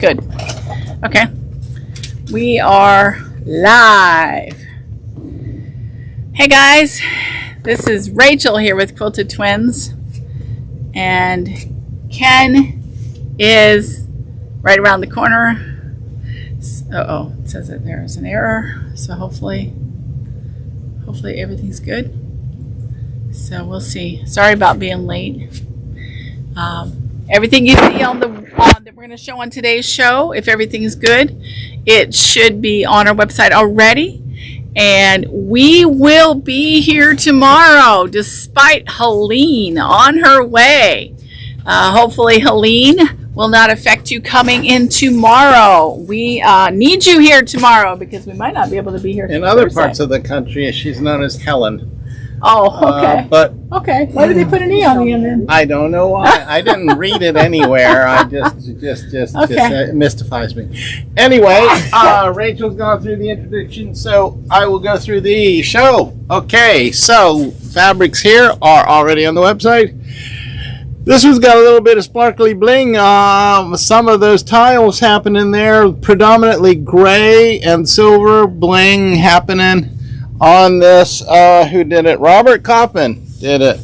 Good. Okay. We are live. Hey guys, this is Rachel here with Quilted Twins, and Ken is right around the corner. Uh-oh, it says that there is an error, so hopefully everything's good. So we'll see. Sorry about being late. Everything you see on that we're going to show on today's show, if everything's good, it should be on our website already. And we will be here tomorrow, despite Helene on her way. Hopefully Helene will not affect you coming in tomorrow. We need you here tomorrow because we might not be able to be here in other parts of the country. She's known as Helen. Oh, okay. Okay. Why did they put an E on the end then? I don't know why. I didn't read it anywhere. I just mystifies me. Anyway, Rachel's gone through the introduction, so I will go through the show. Okay, so fabrics here are already on the website. This one's got a little bit of sparkly bling. Some of those tiles happening there, predominantly gray and silver bling happening on this. Who did it? Robert Coffin did it.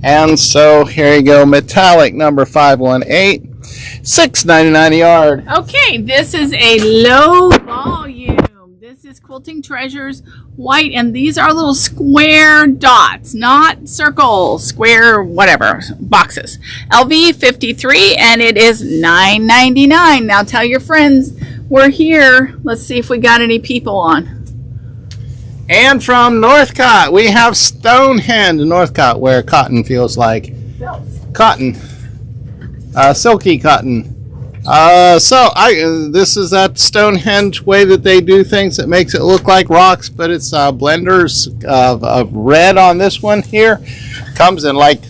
And so here you go, metallic number 518, $6.99 a yard. Okay, this is a low volume. This is Quilting Treasures white, and these are little square dots, not circles, square, whatever, boxes. LV 53, and it is $9.99. Now tell your friends we're here. Let's see if we got any people on. And from Northcott, we have Stonehenge, Northcott, where cotton feels like cotton, silky cotton. This is that Stonehenge way that they do things that makes it look like rocks, but it's blenders of red on this one here. Comes in like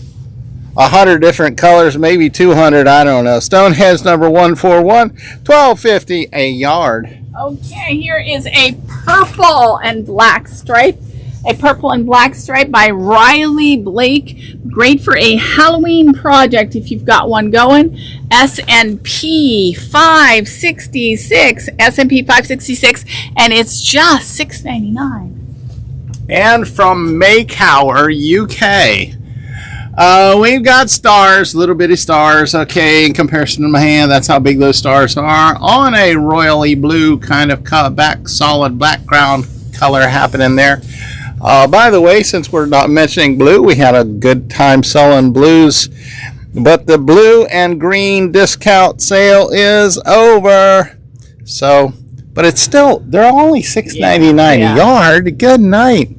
100 different colors, maybe 200, I don't know. Stonehenge number 141, $12.50 a yard. Okay, here is a purple and black stripe. A purple and black stripe by Riley Blake. Great for a Halloween project if you've got one going. S&P 566. S&P 566. And it's just $6.99. And from Maycower, UK. We've got stars, little bitty stars, okay, in comparison to my hand, that's how big those stars are, on a royally blue kind of solid background color happening there. By the way, since we're not mentioning blue, we had a good time selling blues, but the blue and green discount sale is over. So, but it's still, they're only $6.99 a yard. Good night.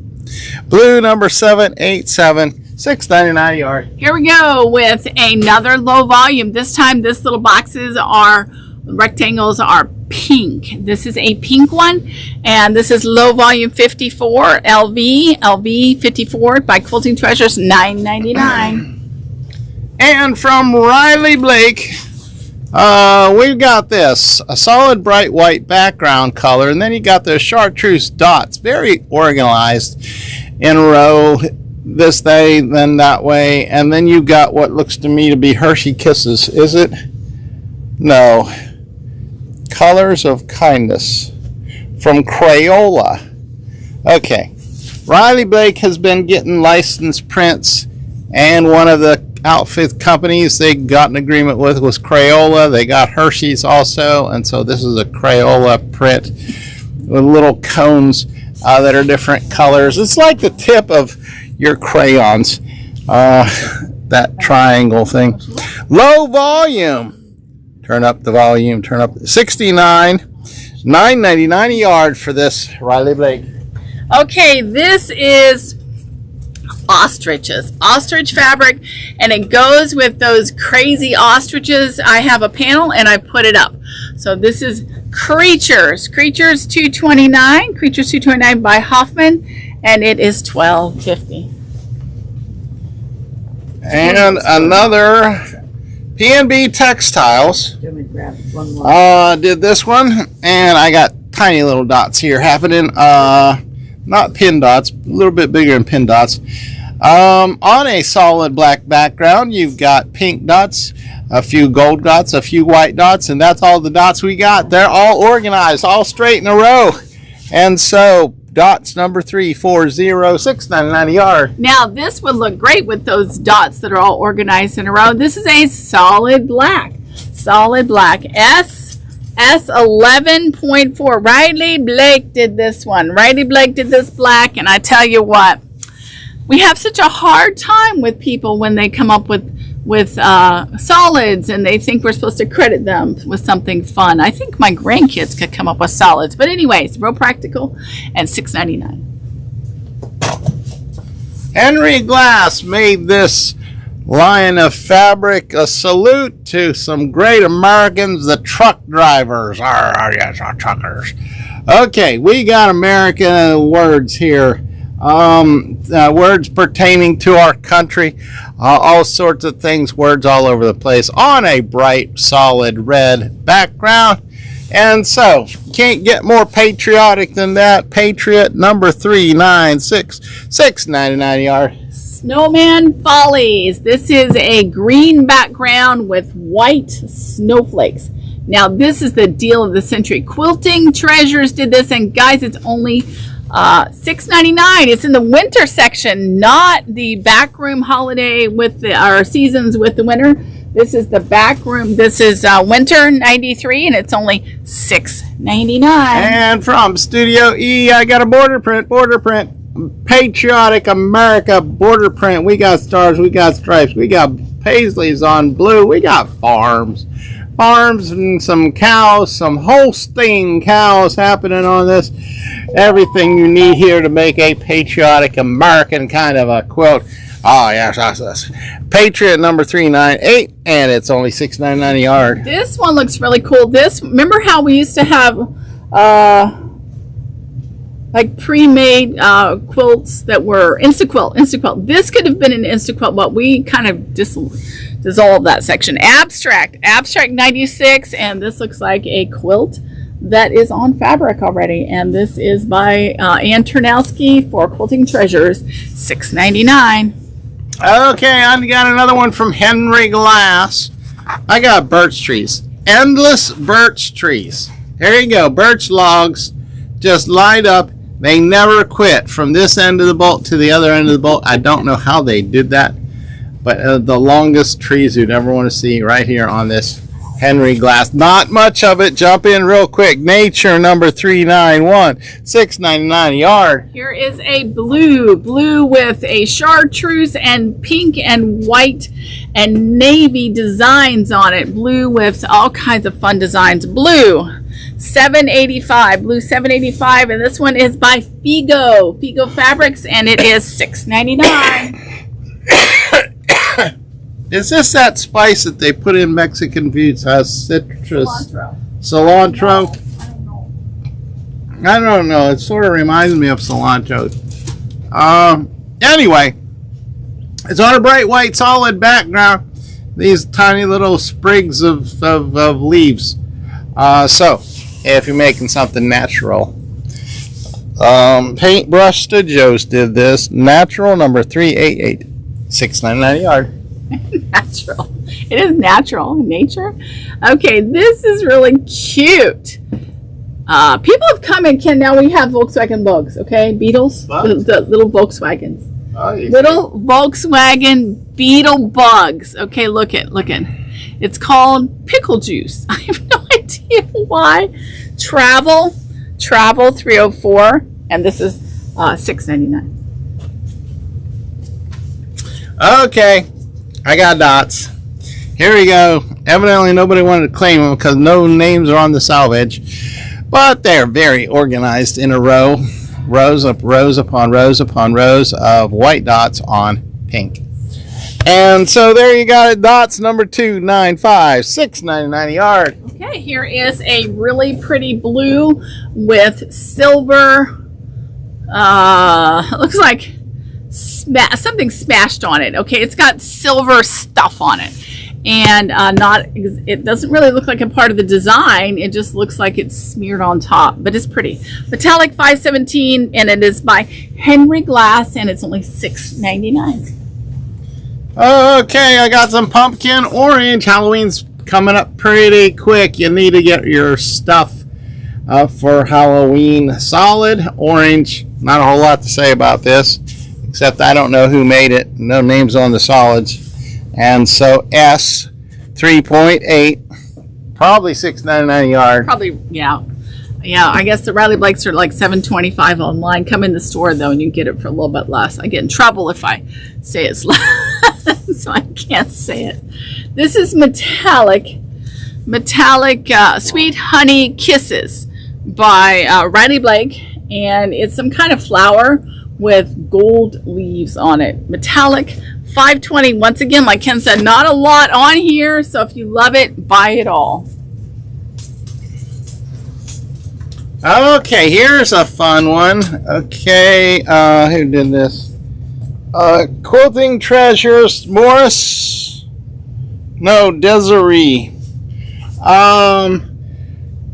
Blue number 787. $6.99 a yard. Here we go with another low volume. This time, this little rectangles are pink. This is a pink one, and this is low volume 54 LV 54 by Quilting Treasures, $9.99. And from Riley Blake, we've got this, a solid bright white background color, and then you got those chartreuse dots, very organized in a row. This way, then that way, and then you got what looks to me to be Hershey Kisses. Is it? No. Colors of Kindness from Crayola. Okay. Riley Blake has been getting licensed prints, and one of the outfit companies they got an agreement with was Crayola. They got Hershey's also, and so this is a Crayola print with little cones that are different colors. It's like the tip of your crayons, that triangle thing. Low volume. Turn up the volume. Turn up. $69, $9.99 a yard for this Riley Blake. Okay, this is ostriches, ostrich fabric, and it goes with those crazy ostriches. I have a panel and I put it up. So this is Creatures 229, Creatures 229 by Hoffman, and it is $12.50. And another P&B Textiles did this one, and I got tiny little dots here happening. Not pin dots, a little bit bigger than pin dots. On a solid black background, you've got pink dots, a few gold dots, a few white dots, and that's all the dots we got. They're all organized, all straight in a row. And so dots number 3, 4, 0, 6, 99 a yard. Now this would look great with those dots that are all organized in a row. This is a solid black. Solid black. S11.4. Riley Blake did this one. Riley Blake did this black, and I tell you what, we have such a hard time with people when they come up with solids and they think we're supposed to credit them with something fun. I think my grandkids could come up with solids, but anyways, real practical, and $6.99. Henry Glass made this line of fabric. A salute to some great Americans, the truck drivers. Yes, our truckers. Okay, we got American words here. Words pertaining to our country, all sorts of things, words all over the place on a bright, solid red background. And so, can't get more patriotic than that. Patriot number 396, $6.99 a yard. Snowman Follies. This is a green background with white snowflakes. Now, this is the deal of the century. Quilting Treasures did this, and guys, it's only $6.99. It's in the winter section, not the backroom holiday with our seasons with the winter. This is the back room. This is winter 93, and it's only $6.99. And from Studio E, I got a border print. Patriotic America border print. We got stars, we got stripes, we got paisleys on blue, we got farms and some cows, some Holstein cows happening on this. Everything you need here to make a patriotic American kind of a quilt. Oh, yes. Patriot number 398, and it's only $6.99 a yard. This one looks really cool. Remember how we used to have like pre-made quilts that were Instaquilt. This could have been an Instaquilt, but we kind of dissolved that section. Abstract 96, and this looks like a quilt that is on fabric already, and this is by Ann Ternowski for Quilting Treasures, $6.99. Okay, I got another one from Henry Glass. I got birch trees, endless birch trees. There you go, birch logs just lined up. They never quit from this end of the bolt to the other end of the bolt. I don't know how they did that, but the longest trees you'd ever want to see right here on this Henry Glass. Not much of it. Jump in real quick. Nature number 391, $6.99 a yard. Here is a blue with a chartreuse and pink and white and navy designs on it. Blue with all kinds of fun designs. Blue $7.85, and this one is by Figo Fabrics, and it is $6.99. Is this that spice that they put in Mexican foods? Has citrus, cilantro? I don't know. It sort of reminds me of cilantro. Anyway, it's on a bright white solid background. These tiny little sprigs of leaves. So, if you're making something natural, Paintbrush Studios did this. Natural number 388, $6.99 a yard. Natural. It is natural in nature. Okay, this is really cute. People have come and now we have Volkswagen bugs, okay? Beetles. The little Volkswagens. Oh, little Volkswagen Beetle bugs. Okay, look it. It's called pickle juice. I have no idea why. Travel 304, and this is $6.99. Okay, I got dots. Here we go. Evidently nobody wanted to claim them because no names are on the salvage, but they're very organized in a row. Rows upon rows of white dots on pink. And so there you got it. Dots number 295, $6.99 a yard. Okay, here is a really pretty blue with silver. Looks like something smashed on it. Okay, it's got silver stuff on it. and it doesn't really look like a part of the design. It just looks like it's smeared on top, but it's pretty. Metallic 517, and it is by Henry Glass, and it's only $6.99. Okay, I got some pumpkin orange. Halloween's coming up pretty quick. You need to get your stuff for Halloween. Solid orange. Not a whole lot to say about this, except I don't know who made it. No names on the solids. And so S 3.8, probably $6.99 a yard. Probably, yeah. I guess the Riley Blakes are like $7.25 online. Come in the store though, and you get it for a little bit less. I get in trouble if I say it's less, so I can't say it. This is metallic Sweet Honey Kisses by Riley Blake, and it's some kind of flower with gold leaves on it. Metallic 520. Once again, like Ken said, not a lot on here, so if you love it, buy it all. Okay, here's a fun one. Okay, who did this? Quilting Treasures, Morris. No, Desiree.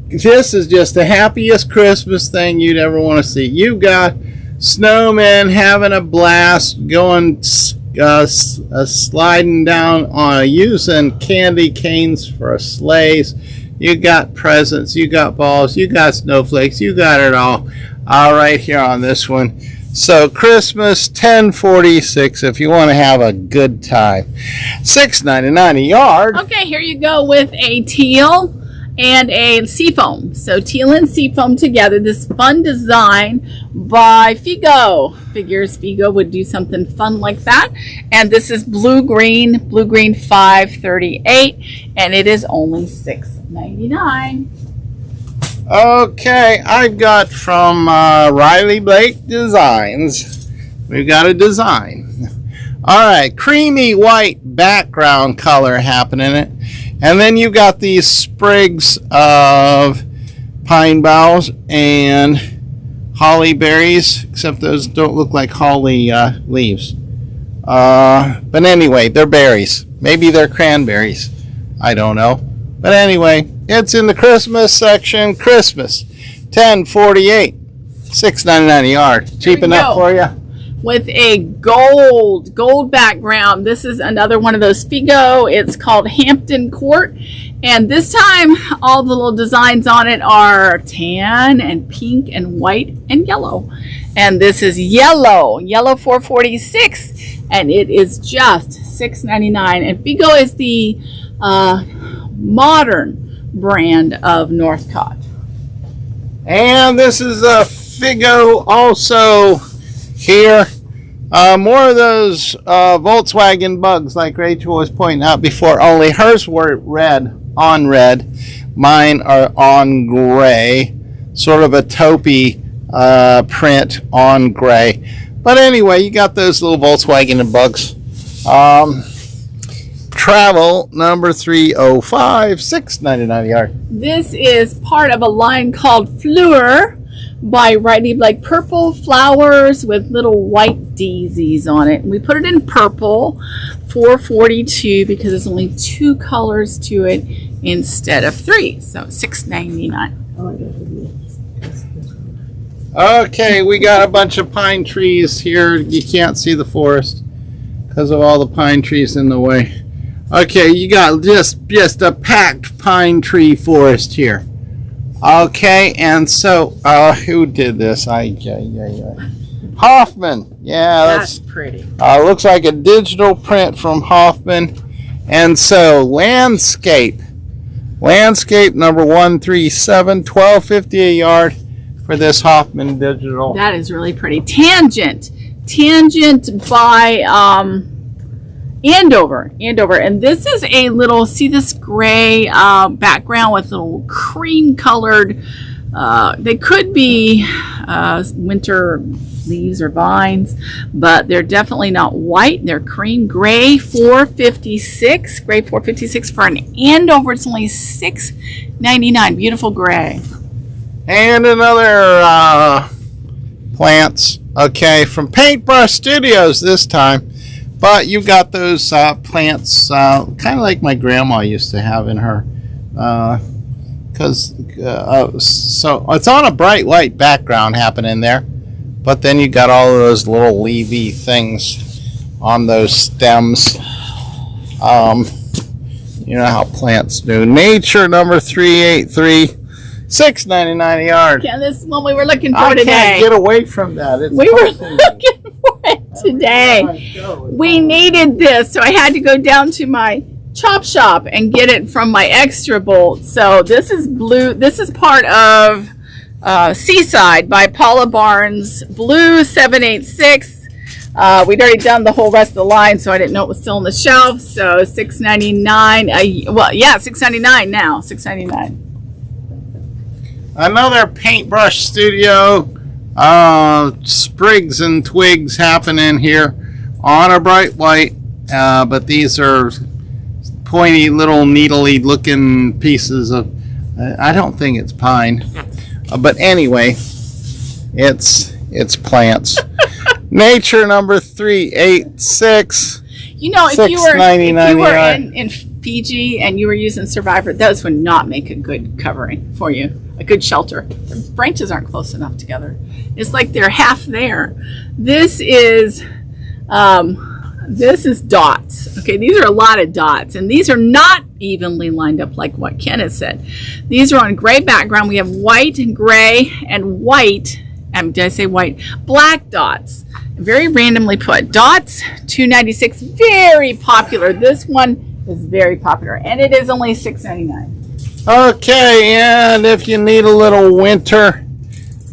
This is just the happiest Christmas thing you'd ever want to see. You've got snowmen having a blast, going sliding down on using candy canes for sleighs. You got presents, you got balls, you got snowflakes, you got it all right here on this one. So Christmas 1046 if you want to have a good time. $6.99 a yard. Okay, here you go with a teal and a seafoam. So teal and seafoam together. This fun design by Figo. Figures Figo would do something fun like that. And this is blue green 538, and it is only $6.99. Okay, I've got from Riley Blake Designs. We've got a design. All right, creamy white background color happening in it. And then you've got these sprigs of pine boughs and holly berries, except those don't look like holly leaves. But anyway, they're berries. Maybe they're cranberries. I don't know. But anyway, it's in the Christmas section. Christmas, 1048, $6.99 a yard. Cheap enough for you? With a gold background. This is another one of those Figo. It's called Hampton Court, and this time all the little designs on it are tan and pink and white and yellow. And this is yellow 446, and it is just $6.99. And Figo is the modern brand of Northcott. And this is a Figo also here. More of those Volkswagen bugs like Rachel was pointing out before, only hers were on red. Mine are on gray. Sort of a taupey print on gray. But anyway, you got those little Volkswagen bugs. Travel number 305, $6.99 a yard. This is part of a line called Fleur by Riley Blake. Purple flowers with little white daisies on it. We put it in purple, $4.42, because there's only 2 colors to it instead of 3. So $6.99. Okay, we got a bunch of pine trees here. You can't see the forest because of all the pine trees in the way. Okay, you got just a packed pine tree forest here. Okay, and so who did this? Hoffman. Yeah, that's pretty. Looks like a digital print from Hoffman. And so landscape number 137, $12.50 a yard for this Hoffman digital. That is really pretty. Tangent by Andover, and this is a little, see this gray background with little cream colored, they could be winter leaves or vines, but they're definitely not white. They're cream gray. $4.56 for an Andover. It's only $6.99. Beautiful gray. And another plants, okay, from Paintbrush Studios this time. But you've got those plants, kind of like my grandma used to have in her. So it's on a bright white background happening there. But then you got all of those little leafy things on those stems. You know how plants do. Nature number 383, $6.99 a yard. Yeah, this is one we were looking for I today. can't get away from that. We were looking for it today. We needed this, so I had to go down to my chop shop and get it from my extra bolt. So this is blue. This is part of Seaside by Paula Barnes, blue 786. We'd already done the whole rest of the line, so I didn't know it was still on the shelf. So $6.99. Well, yeah, $6.99 now. $6.99. Another paintbrush studio. Sprigs and twigs happening here on a bright white. But these are pointy little needly looking pieces of, I don't think it's pine. But anyway, it's plants. Nature number 386. You know, if you were in Fiji and you were using Survivor, those would not make a good covering for you, a good shelter. The branches aren't close enough together. It's like they're half there. This is dots. Okay, these are a lot of dots, and these are not evenly lined up like what Ken has said. These are on gray background. We have white and gray and white. Did I say white? Black dots. Very randomly put. Dots, $2.96. Very popular. This one is very popular, and it is only $6.99. Okay, and if you need a little winter.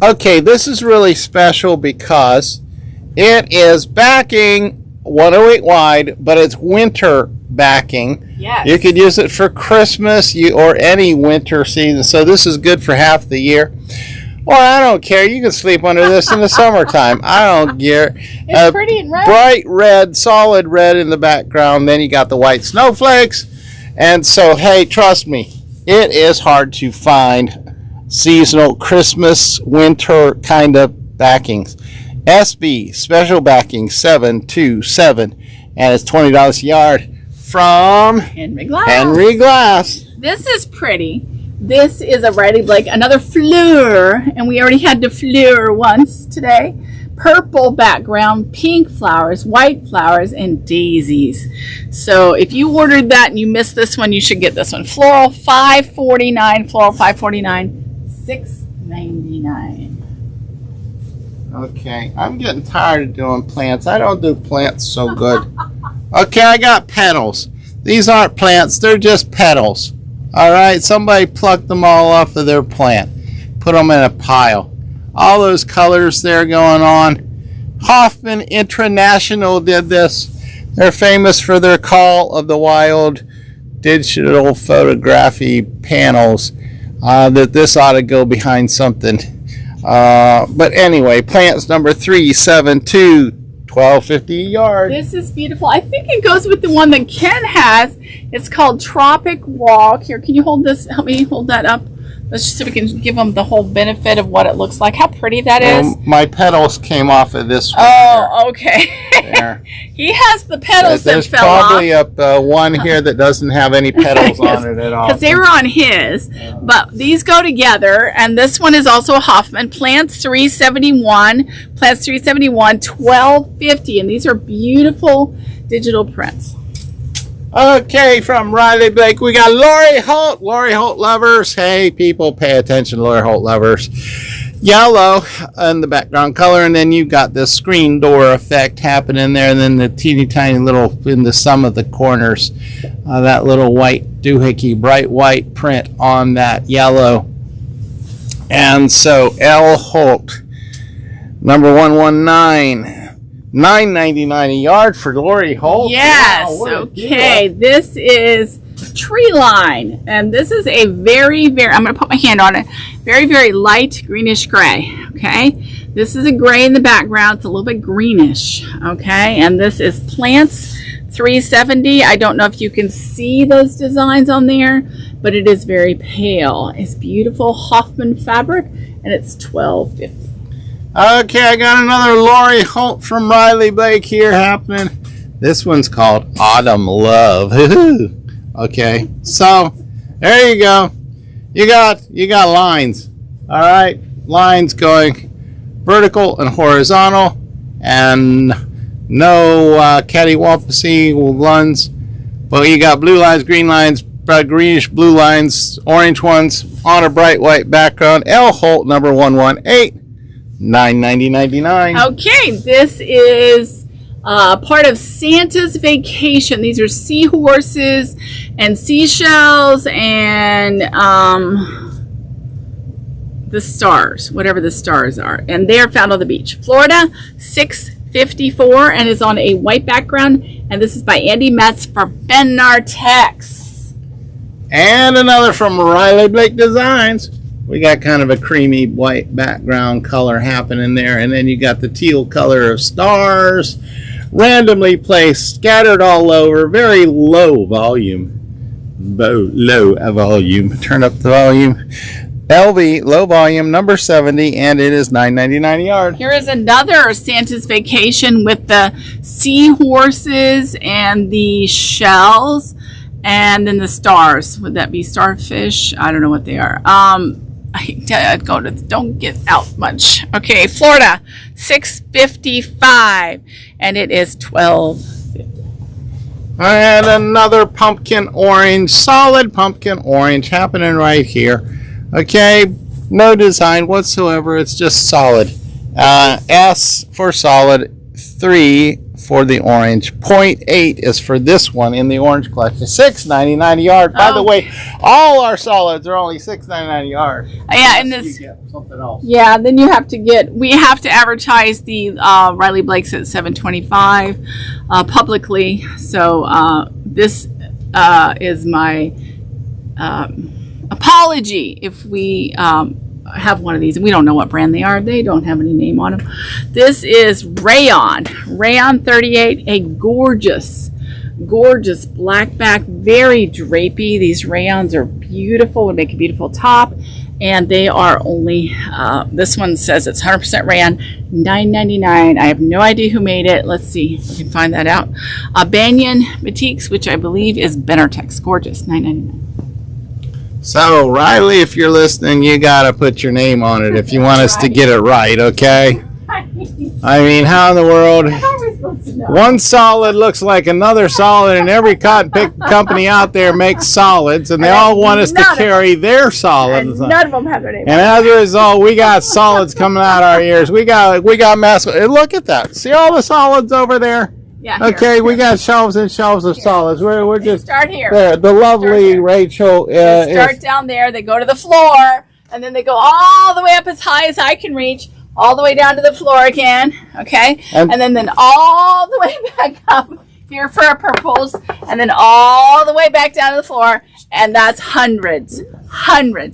Okay, this is really special because it is backing 108 wide, but it's winter backing. Yes. You could use it for Christmas or any winter season. So this is good for half the year. Or I don't care. You can sleep under this in the summertime. I don't care. It's pretty and red. Bright red, solid red in the background. Then you got the white snowflakes. And so, hey, trust me, it is hard to find seasonal Christmas, winter kind of backings. SB, special backing 727, and it's $20 a yard from Henry Glass. Henry Glass. This is pretty. This is a Riley Blake, another fleur, and we already had the fleur once today. Purple background, pink flowers, white flowers, and daisies. So if you ordered that and you missed this one, you should get this one. Floral $5.49, floral $5.49, $6.99. Okay, I'm getting tired of doing plants. I don't do plants so good. Okay, I got petals. These aren't plants, they're just petals. All right, somebody plucked them all off of their plant, put them in a pile. All those colors there going on. Hoffman International did this. They're famous for their Call of the Wild digital photography panels. That this ought to go behind something. But anyway, plants number 372, $12.50 a yard. This is beautiful. I think it goes with the one that Ken has. It's called Tropic Walk. Here, can you hold this? Help me hold that up. Let's just so we can give them the whole benefit of what it looks like. How pretty that is. My petals came off of this one. Oh, okay. There. He has the petals There's that fell off. probably one here that doesn't have any petals on it at all. Because they were on his. But these go together. And this one is also a Hoffman. Plants 371. Plants 371, $12.50. And these are beautiful digital prints. Okay, from Riley Blake, we got Lori Holt. Lori Holt lovers. Hey, people, pay attention, Lori Holt lovers. Yellow in the background color, and then you've got this screen door effect happening there, and then the teeny tiny little, in some of the corners, that little white doohickey, bright white print on that yellow. And so L. Holt, number 119. $9.99 a yard for Lori Holt. Yes. Wow, okay. This is Tree Line, and this is a very, very, I'm going to put my hand on it, very, very light greenish gray. Okay. This is a gray in the background. It's a little bit greenish. Okay. And this is Plants 370. I don't know if you can see those designs on there, but it is very pale. It's beautiful Hoffman fabric, and it's $12.50. Okay, I got another Lori Holt from Riley Blake here happening. This one's called Autumn Love. Okay, so there you go. You got lines. All right, lines going vertical and horizontal, and no cattywampusy ones. But you got blue lines, green lines, greenish blue lines, orange ones on a bright white background. L Holt number 118, $9.99. Okay, this is part of Santa's Vacation. These are seahorses and seashells and the stars, whatever the stars are, and they're found on the beach. Florida, $6.54, and is on a white background. And this is by Andy Metz for Benartex. And another from Riley Blake Designs. We got kind of a creamy white background color happening there, and then you got the teal color of stars randomly placed, scattered all over, very low volume. Low volume. Turn up the volume. LV, low volume, number 70, and it is $9.99 a yard. Here is another Santa's Vacation with the seahorses and the shells, and then the stars. Would that be starfish? I don't know what they are. Don't get out much. Okay, Florida, $6.55, and it is $12.50. And another pumpkin orange, solid pumpkin orange happening right here. Okay, no design whatsoever. It's just solid. S for solid, 3 for the orange, 0.8 is for this one in the orange collection. $6.99 a yard. By the way, all our solids are only $6.99 a yard. Yeah, and this. You get something else. Yeah, then you have to we have to advertise the Riley Blakes at $7.25 publicly. So this is my apology if we have one of these, and we don't know what brand they are. They don't have any name on them. This is Rayon 38, a gorgeous black back, very drapey. These rayons are beautiful, would make a beautiful top, and they are only this one says it's 100% rayon, $9.99. I have no idea who made it. Let's see if we can find that out. Banyan Batiks, which I believe is Benartex. Gorgeous, $9.99. So, Riley, if you're listening, you got to put your name on it if you want us to get it right, okay? I mean, how in the world? One solid looks like another solid, and every cotton pick company out there makes solids, and they all want us to carry their solids. And none of them have their name. And as a result, we got solids coming out our ears. We got mass. Look at that. See all the solids over there? Yeah, okay, we got shelves and shelves of solids. We're just start here. There. The lovely Rachael. Start down there. They go to the floor, and then they go all the way up as high as I can reach, all the way down to the floor again. Okay, and then all the way back up here for our purples, and then all the way back down to the floor, and that's hundreds.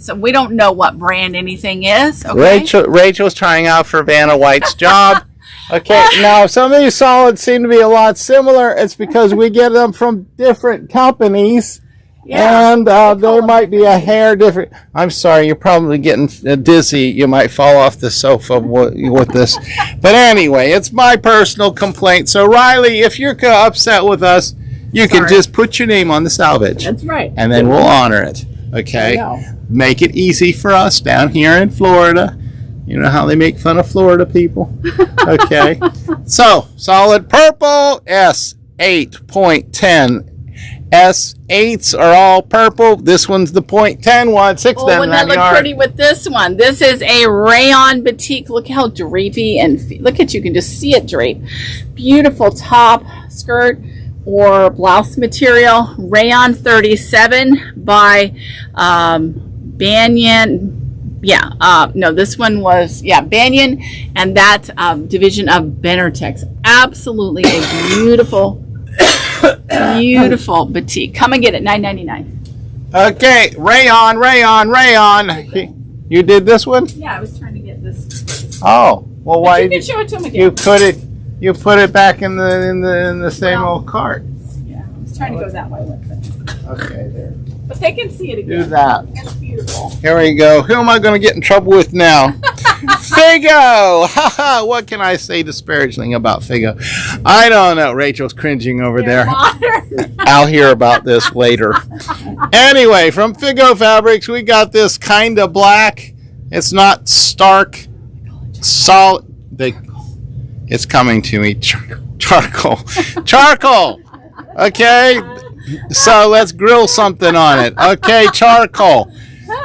So we don't know what brand anything is. Okay? Rachel's trying out for Vanna White's job. Okay, now some of these solids seem to be a lot similar. It's because we get them from different companies, and there might be a hair different. I'm sorry, you're probably getting dizzy. You might fall off the sofa with this. But anyway, it's my personal complaint. So, Riley, if you're upset with us, you can just put your name on the salvage. That's right. And then we'll honor it. Okay? Make it easy for us down here in Florida. You know how they make fun of Florida people? Okay. So, solid purple, S 8.10. S8s are all purple. This one's the 0.10 one, $6.99 Oh, wouldn't that look pretty with this one? This is a rayon batik. Look how drapey, and look at, you can just see it drape. Beautiful top, skirt, or blouse material. Rayon 37 by Banyan. No, this one was, Banyan, and that division of Benartex. Absolutely a beautiful batik. Come and get it, $9.99. Okay, rayon. You did this one? Yeah, I was trying to get this. Oh, well, why did you show it to him again? You put it back in the same old cart. Yeah, I was trying to go that way with it. Okay, there. But they can see it again. Do that. That's beautiful. Here we go. Who am I going to get in trouble with now? Figo! What can I say disparaging about Figo? I don't know. Rachel's cringing over there. Modern. I'll hear about this later. Anyway, from Figo Fabrics, we got this kind of black. It's not stark, solid. It's coming to me. Charcoal. Charcoal. Okay. So let's grill something on it. Okay, charcoal.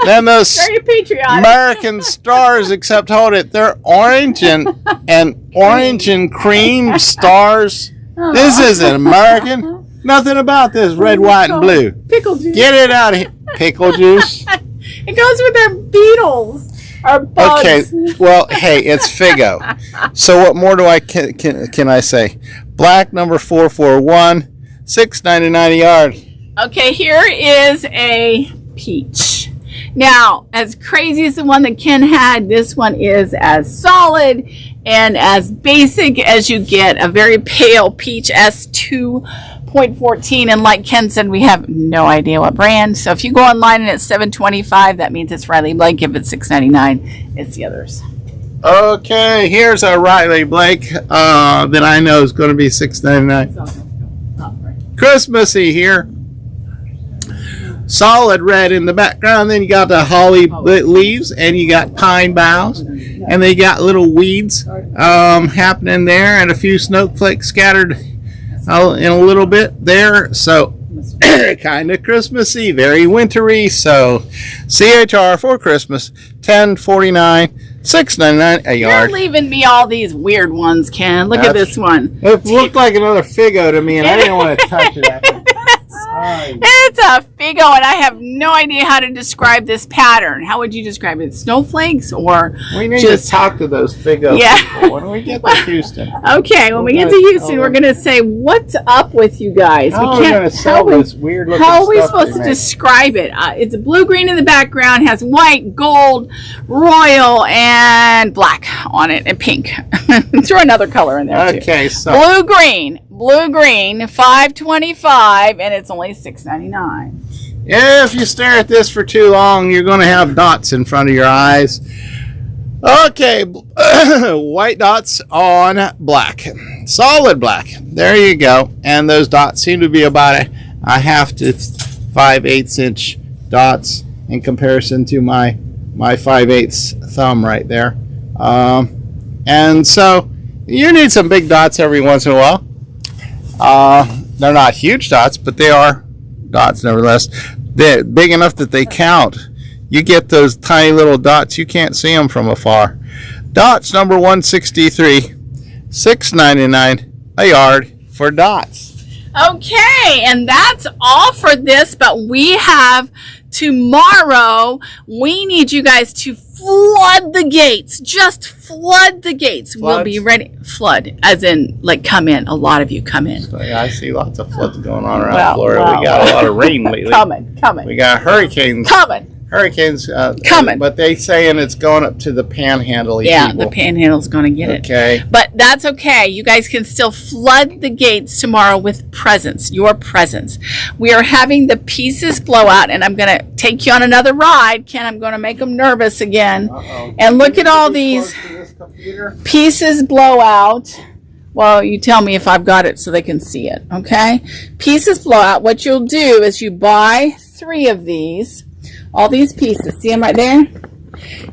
Then those Very patriotic. American stars, except hold it, they're orange and orange and cream stars. This isn't American. Nothing about this red, white, and blue. Pickle juice. Get it out of here. Pickle juice. It goes with our beetles. Our bugs. Okay, well, hey, it's Figo. So what more do I can I say? Black number 441, $6.99 a yard. Okay, here is a peach. Now, as crazy as the one that Ken had, this one is as solid and as basic as you get. A very pale peach S2.14, and like Ken said, we have no idea what brand. So if you go online and it's $7.25, that means it's Riley Blake. If it's $6.99, it's the others. Okay, here's a Riley Blake that I know is going to be $6.99. Christmassy here. Solid red in the background. Then you got the holly leaves, and you got pine boughs, and they got little weeds happening there, and a few snowflakes scattered in a little bit there. So kind of Christmassy, very wintry. So CHR for Christmas, $10.49, $6.99 a yard. You're leaving me all these weird ones, Ken. Look at this one. It looked like another Figo to me, and I didn't want to touch it. It's a Figo, and I have no idea how to describe this pattern. How would you describe it? Snowflakes, or we need just to talk to those Figo people when we get to Houston. Okay, when we get to Houston, we're going to say, what's up with you guys? How are we going to sell this weird looking How are we stuff supposed they to make? describe it? It's blue-green in the background, has white, gold, royal, and black on it, and pink. Throw another color in there, too. Okay, so Blue-green, $5.25, and it's only $6.99. if you stare at this for too long, you're going to have dots in front of your eyes. Okay, white dots on black, solid black. There you go. And those dots seem to be about a half to 5/8 inch dots in comparison to my 5/8 thumb right there. And so you need some big dots every once in a while. They're not huge dots, but they are dots nevertheless. They're big enough that they count. You get those tiny little dots, you can't see them from afar. Dots number 163, $6.99 a yard for dots. Okay, and that's all for this, but we have tomorrow. We need you guys to flood the gates. Just flood the gates. Floods? We'll be ready. Flood, as in, like, come in. A lot of you come in. So, yeah, I see lots of floods going on around Florida. We got a lot of rain lately. Coming. We got hurricanes. Hurricanes Coming. but they saying it's going up to the panhandle. Yeah, people. the panhandle's going to get it. Okay. But that's okay. You guys can still flood the gates tomorrow with presents, your presents. We are having the pieces blowout, and I'm going to take you on another ride. Ken, I'm going to make them nervous again. Uh-oh. And look at all these pieces blowout. Well, you tell me if I've got it so they can see it, okay? Pieces blowout. What you'll do is you buy 3 of these. All these pieces, see them right there?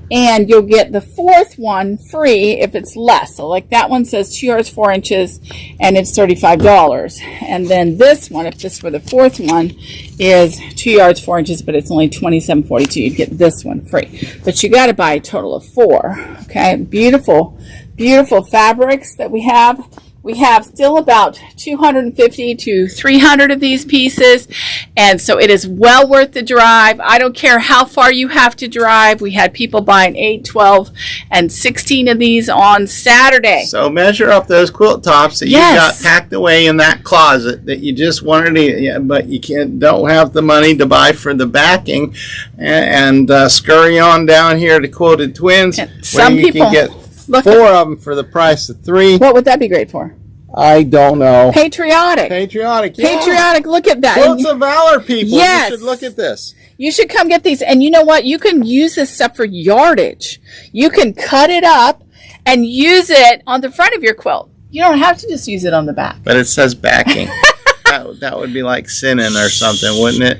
And you'll get the 4th one free if it's less. So like that one says 2 yards 4 inches, and it's $35. And then this one, if this were the 4th one, is 2 yards 4 inches, but it's only $27.42. You'd get this one free. But you got to buy a total of 4. Okay, beautiful, beautiful fabrics that we have. We have still about 250 to 300 of these pieces, and so it is well worth the drive. I don't care how far you have to drive. We had people buying 8, 12, and 16 of these on Saturday. So measure up those quilt tops that you got packed away in that closet that you just wanted to, but you don't have the money to buy for the backing, and scurry on down here to Quilted Twins, Some where you people can get 4 of them for the price of 3. What would that be great for? I don't know. Patriotic. Patriotic. Patriotic. Look at that. Quilts of Valor, people. Yes. You should look at this. You should come get these. And you know what? You can use this stuff for yardage. You can cut it up and use it on the front of your quilt. You don't have to just use it on the back. But it says backing. that would be like sinning or something, wouldn't it?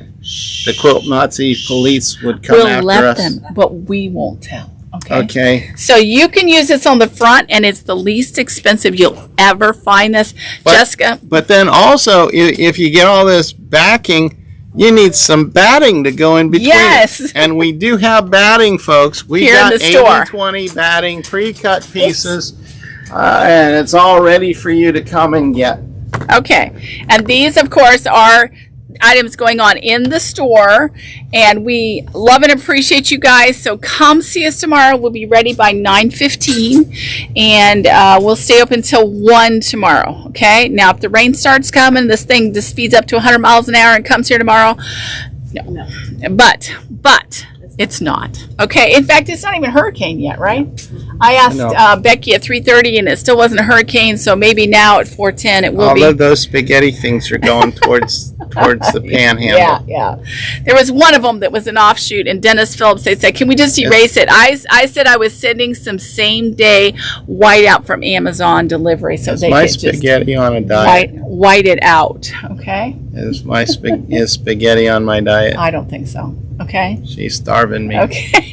The quilt Nazi police would come after us. Them, but we won't tell. Okay. Okay. So you can use this on the front, and it's the least expensive you'll ever find this, Jessica. But then also, if you get all this backing, you need some batting to go in between. Yes. And we do have batting, folks. We Here got in the store. 80/20 batting, pre-cut pieces, and it's all ready for you to come and get. Okay. And these, of course, are items going on in the store, and we love and appreciate you guys. So come see us tomorrow. We'll be ready by 9:15, and we'll stay open until 1 tomorrow. Okay. Now, if the rain starts coming, this thing just speeds up to 100 miles an hour and comes here tomorrow. No. But it's not. Okay. In fact, it's not even a hurricane yet, right? I asked Becky at 3:30, and it still wasn't a hurricane. So maybe now at 4:10 it will be. All of those spaghetti things are going towards the panhandle. Yeah. There was one of them that was an offshoot, and Dennis Phillips, they said, can we just erase it? I said I was sending some same-day whiteout from Amazon delivery, so they my could just spaghetti on a diet. white it out. Okay. Is my is spaghetti on my diet? I don't think so. Okay. She's starving me. Okay.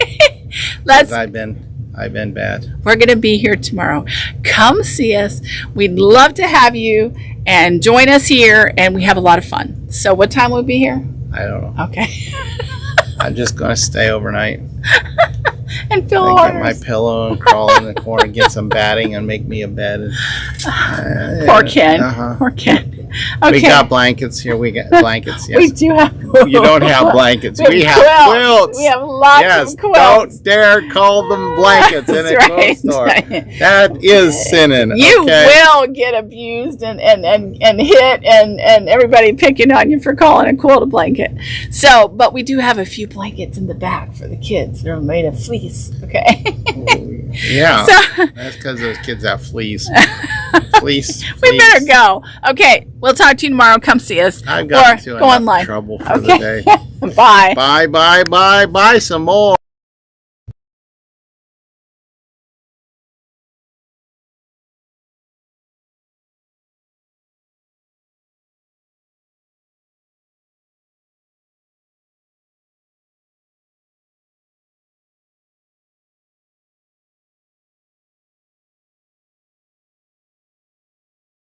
'Cause I've been bad. We're going to be here tomorrow. Come see us. We'd love to have you and join us here, and we have a lot of fun. So what time will we be here? I don't know. Okay. I'm just going to stay overnight. And fill Get my orders. pillow and crawl in the corner, get some batting, and make me a bed. Poor Ken. Uh-huh. Poor Ken. Okay. We got blankets here. We got blankets. Yes. We do have. You don't have blankets. We have quilts. We have lots of quilts. Don't dare call them blankets in a quilt store. That is sinning. You okay? will get abused and hit and everybody picking on you for calling a quilt a blanket. So, but we do have a few blankets in the back for the kids. They're made of fleece. Okay. Yeah. So, that's because those kids have fleas. Fleece. we better go. Okay. We'll talk to you tomorrow. Come see us. I've got or go online. trouble for Okay. the day. Bye. Bye some more.